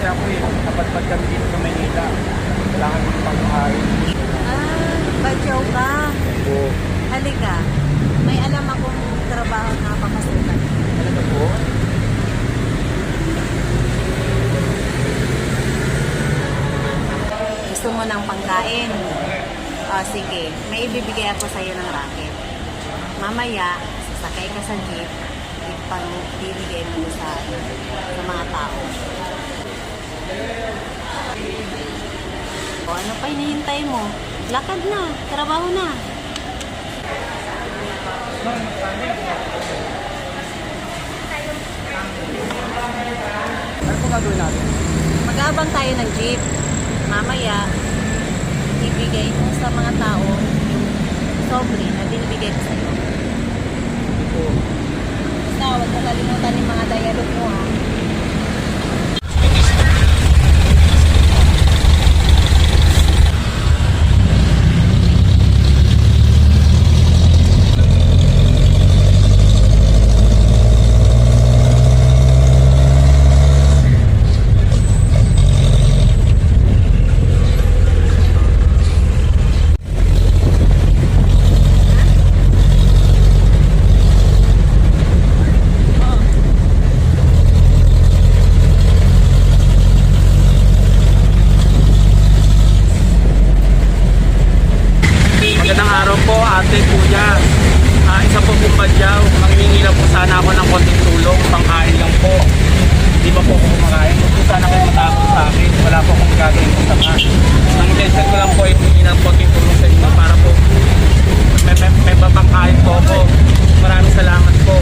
kasi ako eh. Napadpad kami dito sa Manila. Wala kami pangkain. Badyaw ka. Oo. Halika. May alam akong trabaho na papasukan. Talaga po? Gusto mo ng pangkain? O, sige. May ibibigay ako sa iyo ng racket. Mamaya, sasakay ka sa jeep, ipang bibigay mo sa mga tao. O, ano pa hinihintay mo? Lakad na. Trabaho na. Ano po gagawin natin? Mag-aabang tayo ng jeep. Mamaya, ibigay mo sa mga tao yung sobre na binibigay ko sa iyo. Hindi po. Basta, huwag mo kalimutan yung mga dialogue mo, ha? Magandang araw po, ate, kuya. Isa po pong badyaw. Manghihingi lang po sana ako ng konting tulong. Pangkain lang po. Di ba po ako kumakain? Huwag po sana kayo matakot sa akin. Wala po akong gagawin po sa mga. Ang intention ko lang po ay humingi ng konting tulong sa inyo para po may papangkain po ako. Maraming salamat po.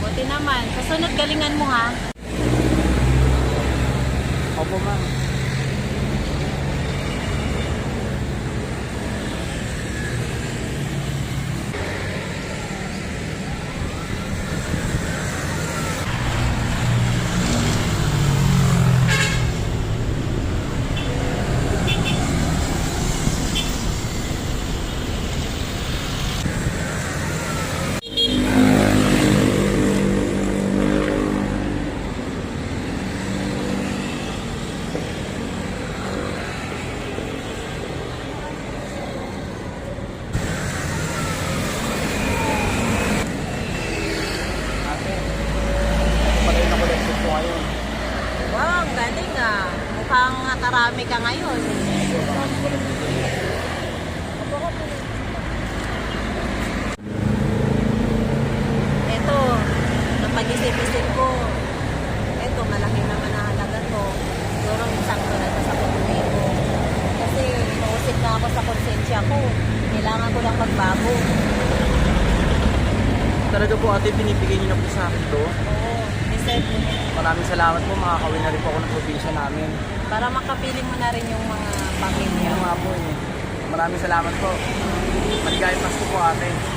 Buti naman. Kasunod, galingan mo, ha? Opo, ma'am. Wow, ang galing, ah. Mukhang karami ka ngayon. Ito, napag-isip-isip ko. Ito, malaki naman na halaga to. Siguro sakto na ito sa pagbuhay ko. Kasi inuusip na ako sa konsensya ko. Kailangan ko lang magbago. Talaga po, ate, binibigay niyo na po sa akin to. Oo, deserve mo yan. Maraming salamat po. Makakawin na rin po ako ng probinsya namin. Para makapiling mo na rin yung mga pamilya. Yan nga po eh. Maraming salamat po. Maligayang Pasko po, ate.